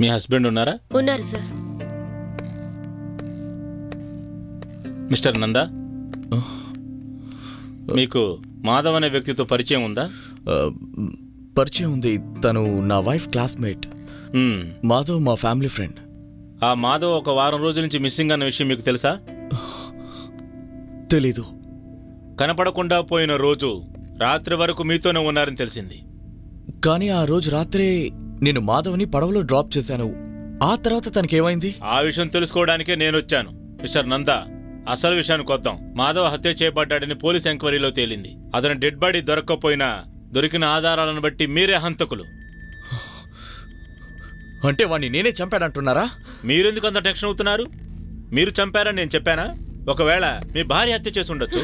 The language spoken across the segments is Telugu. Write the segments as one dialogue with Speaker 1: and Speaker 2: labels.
Speaker 1: మీ హస్బెండ్ ఉన్నారా?
Speaker 2: ఉన్నారు సార్.
Speaker 1: మిస్టర్ నందా, మీకు మాధవ్ అనే వ్యక్తితో పరిచయం ఉందా?
Speaker 3: పరిచయం ఉంది. తను నా వైఫ్ క్లాస్మేట్. మాధవ్ మా ఫ్యామిలీ ఫ్రెండ్.
Speaker 1: ఆ మాధవ్ ఒక వారం రోజుల నుంచి మిస్సింగ్ అన్న విషయం మీకు తెలుసా?
Speaker 3: తెలీదు.
Speaker 1: కనపడకుండా పోయిన రోజు రాత్రి వరకు మీతోనే ఉన్నారని తెలిసింది.
Speaker 3: కానీ ఆ రోజు రాత్రే నేను మాధవ్ని పడవలో డ్రాప్ చేశాను. ఆ తర్వాత తనకేమైంది?
Speaker 1: ఆ విషయం తెలుసుకోవడానికే నేనొచ్చాను. మిస్టర్ నందా, అసలు విషయానికి వద్దాం. మాధవ్ హత్య చేయబడ్డాడని పోలీస్ ఎంక్వైరీలో తేలింది. అతని డెడ్ బాడీ దొరక్కపోయినా దొరికిన ఆధారాలను బట్టి మీరే హంతకులు.
Speaker 3: అంటే వాణ్ణి నేనే చంపాడంటున్నారా?
Speaker 1: మీరెందుకు అంత టెన్షన్ అవుతున్నారు? మీరు చంపారని నేను చెప్పానా? ఒకవేళ మీ భార్య హత్య చేసి ఉండొచ్చు.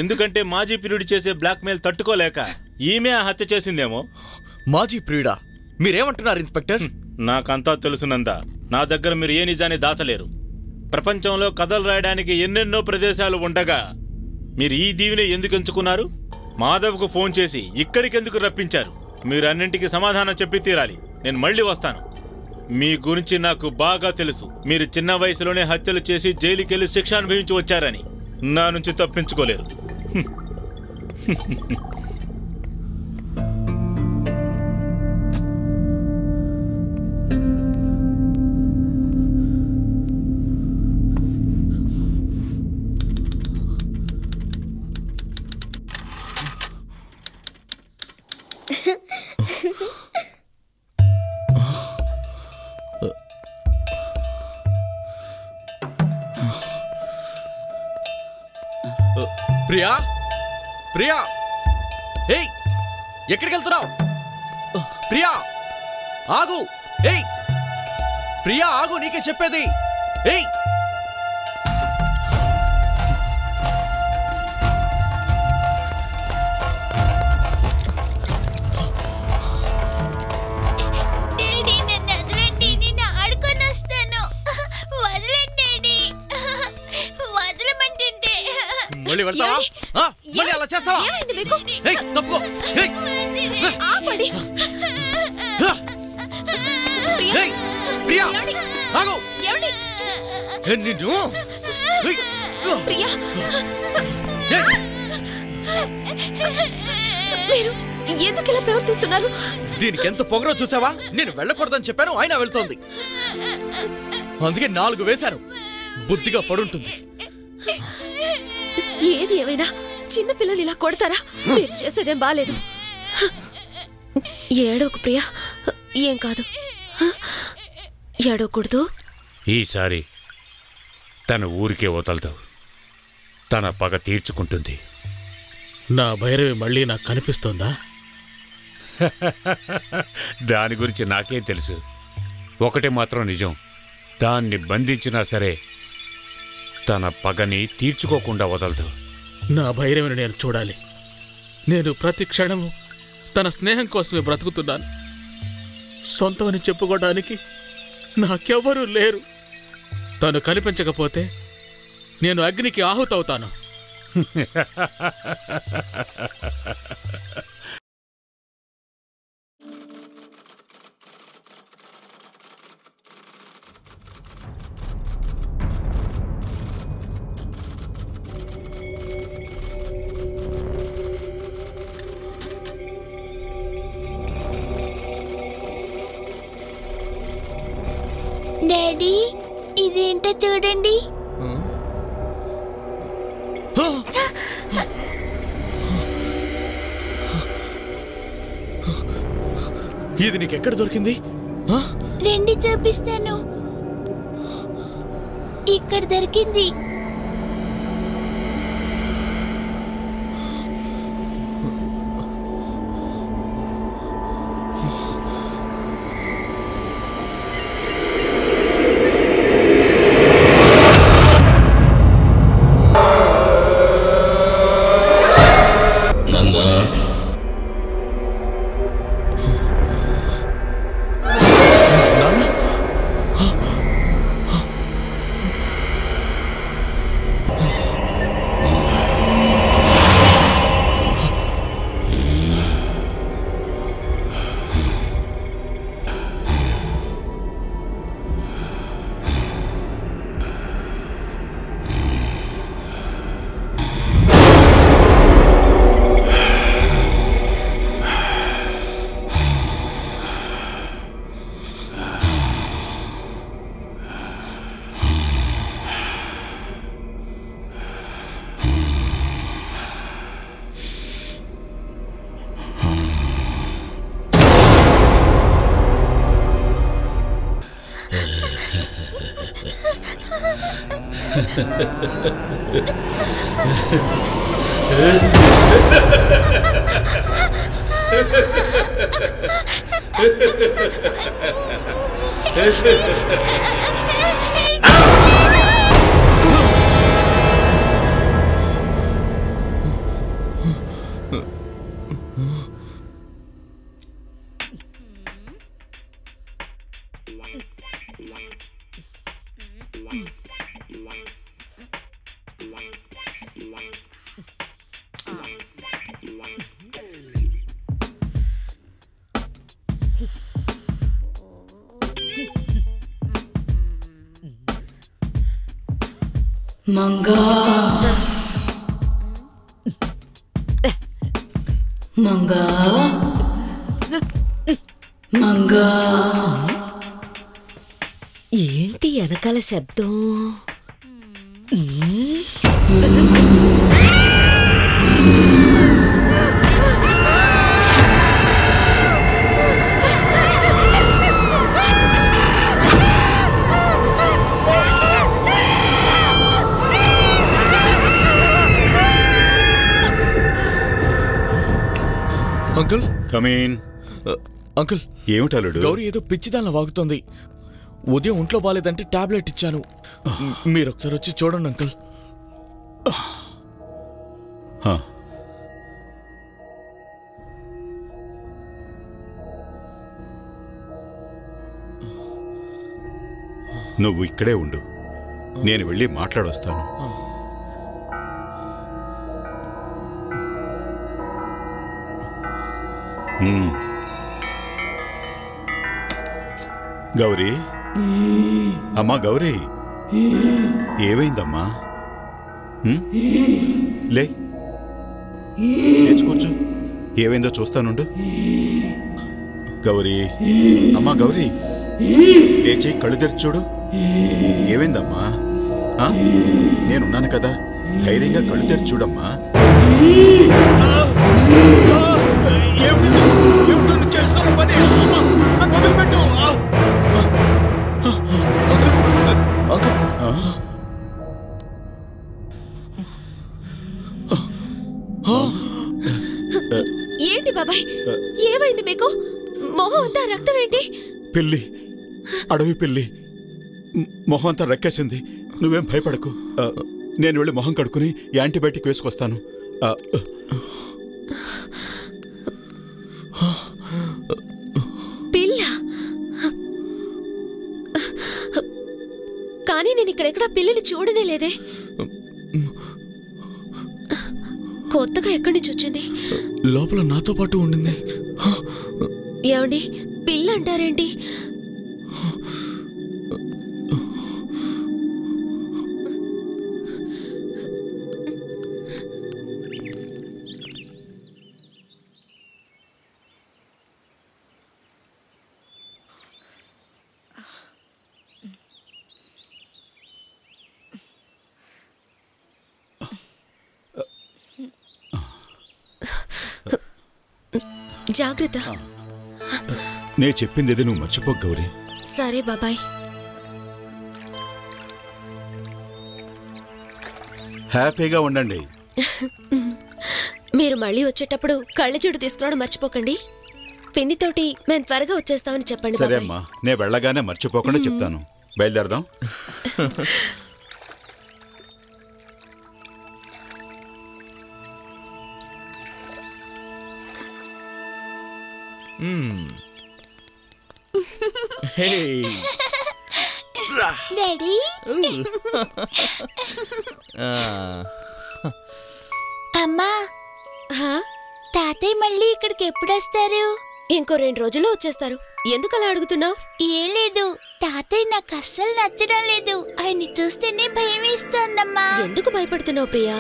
Speaker 1: ఎందుకంటే మాజీ ప్రియుడు చేసే బ్లాక్మెయిల్ తట్టుకోలేక ఈమె ఆ హత్య చేసిందేమో.
Speaker 3: మాజీ ప్రియుడా? మీరేమంటున్నారు ఇన్స్పెక్టర్?
Speaker 1: నాకంతా తెలుసునందా. నా దగ్గర మీరు ఏ నిజాన్ని దాచలేరు. ప్రపంచంలో కథలు రాయడానికి ఎన్నెన్నో ప్రదేశాలు ఉండగా మీరు ఈ దీవిని ఎందుకు ఎంచుకున్నారు? మాధవ్కు ఫోన్ చేసి ఇక్కడికెందుకు రప్పించారు? మీరు అన్నింటికి సమాధానం చెప్పి తీరాలి. నేను మళ్ళీ వస్తాను. మీ గురించి నాకు బాగా తెలుసు. మీరు చిన్న వయసులోనే హత్యలు చేసి జైలుకెళ్లి శిక్ష అనుభవించి వచ్చారని. నా నుంచి తప్పించుకోలేరు.
Speaker 3: ప్రియా, ప్రియా, ఏయ్, ఎక్కడికి వెళ్తున్నావు? ప్రియా ఆగు. ఏయ్ ప్రియా ఆగు, నీకే చెప్పేది. ఏయ్ మళ్ళీ వెళ్తావా? మళ్ళీ అలా చేస్తావా? తప్పుకో. ప్రియా ఆగు. నిన్ను
Speaker 2: మీరు ఎందుకు ఇలా ప్రవర్తిస్తున్నారు?
Speaker 3: దీనికి ఎంత పొగరో చూసావా? నేను వెళ్ళకూడదని చెప్పాను, అయినా వెళ్తోంది. అందుకే 4 వేశాను. బుద్ధిగా పడుంటుంది.
Speaker 2: ఏది ఏమైనా చిన్న పిల్లలు ఇలా కొడతారా? మీరు చేసేదేం బాలేదు. ఏడోకు ప్రియా, ఏం కాదు. ఏడోకూడదు.
Speaker 4: ఈసారి తన ఊరికే వదలదు. తన పగ తీర్చుకుంటుంది.
Speaker 5: నా భైరవి మళ్ళీ నాకు కనిపిస్తోందా?
Speaker 4: దాని గురించి నాకేం తెలుసు. ఒకటే మాత్రం నిజం, దాన్ని బంధించినా సరే తన పగని తీర్చుకోకుండా వదలదు.
Speaker 5: నా భైరవిని నేను చూడాలి. నేను ప్రతి క్షణము తన స్నేహం కోసమే బ్రతుకుతున్నాను. సొంతమని చెప్పుకోవడానికి నాకెవ్వరూ లేరు. తను కనిపించకపోతే నేను అగ్నికి ఆహుతవుతాను.
Speaker 6: డాడీ, ఇదేంటో చూడండి.
Speaker 3: ఇది నీకెక్కడ దొరికింది?
Speaker 6: రండి చూపిస్తాను. ఇక్కడ దొరికింది.
Speaker 7: మంగా మంగా మంగా
Speaker 2: ఏంటి వెనకాల శబ్దం?
Speaker 3: అంకుల్
Speaker 1: కమీన్.
Speaker 3: అంకుల్,
Speaker 1: ఏమిటలుడు?
Speaker 3: గౌరీ ఏదో పిచ్చిదానిలా వాగుతోంది. ఉదయం ఒంట్లో బాలేదంటే టాబ్లెట్ ఇచ్చాను. మీరు ఒకసారి వచ్చి చూడండి అంకుల్.
Speaker 8: నువ్వు ఇక్కడే ఉండు, నేను వెళ్ళి మాట్లాడొస్తాను. గౌరీ, అమ్మా గౌరీ, ఏమైందమ్మా? లేచి కూర్చో, ఏమైందో చూస్తానుండు. గౌరీ, అమ్మా గౌరీ, లేచి కళ్ళు తెరిచి చూడు. ఏమైందమ్మా? నేనున్నాను కదా, ధైర్యంగా కళ్ళు తెరిచి చూడమ్మా.
Speaker 2: ఏంటి బాబాయ్, ఏమైంది మీకు? మొహం అంతా రక్తం ఏంటి?
Speaker 8: పిల్లి, అడవి పిల్లి, మొహం అంతా రక్కేసింది. నువ్వేం భయపడకు, నేను వెళ్ళి మొహం కడుక్కుని యాంటీబయాటిక్ వేసుకొస్తాను.
Speaker 2: పిల్ల? కానీ నేను ఇక్కడెక్కడా పిల్లిని చూడనే లేదే. కొత్తగా ఎక్కడి నుంచి వచ్చింది?
Speaker 3: లోపల నాతో పాటు ఉండింది.
Speaker 2: ఏమండి, పిల్ల అంటారేంటి? జాగ్రత్త.
Speaker 8: నే చెప్పింది నువ్వు మర్చిపో గౌరీ.
Speaker 2: సరే బాబాయ్.
Speaker 8: హ్యాపీగా ఉండండి.
Speaker 2: మీరు మళ్ళీ వచ్చేటప్పుడు కళ్ళజోడు తీసుకురావడం మర్చిపోకండి. పిన్నితోటి మేము త్వరగా వచ్చేస్తామని చెప్పండి.
Speaker 8: సరే అమ్మా, నేను వెళ్ళగానే మర్చిపోకుండా చెప్తాను. బయలుదేరదాం.
Speaker 6: డాడీ, అమ్మా, తాతయ్య మళ్ళీ ఇక్కడికి ఎప్పుడు వస్తారు?
Speaker 2: ఇంకో 2 రోజుల్లో వచ్చేస్తారు. ఎందుకు అలా అడుగుతున్నావు?
Speaker 6: ఏం లేదు, తాతయ్య నాకు అస్సలు నచ్చడం లేదు. ఆయన్ని చూస్తేనే భయం వేస్తోందమ్మా.
Speaker 2: ఎందుకు భయపడుతున్నావు ప్రియా?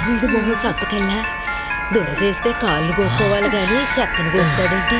Speaker 9: వీడు మొహం సంతకల్లా దొరదేస్తే కాళ్ళు గోక్కోవాలి గాని చక్కని గోపుతాడేంటి?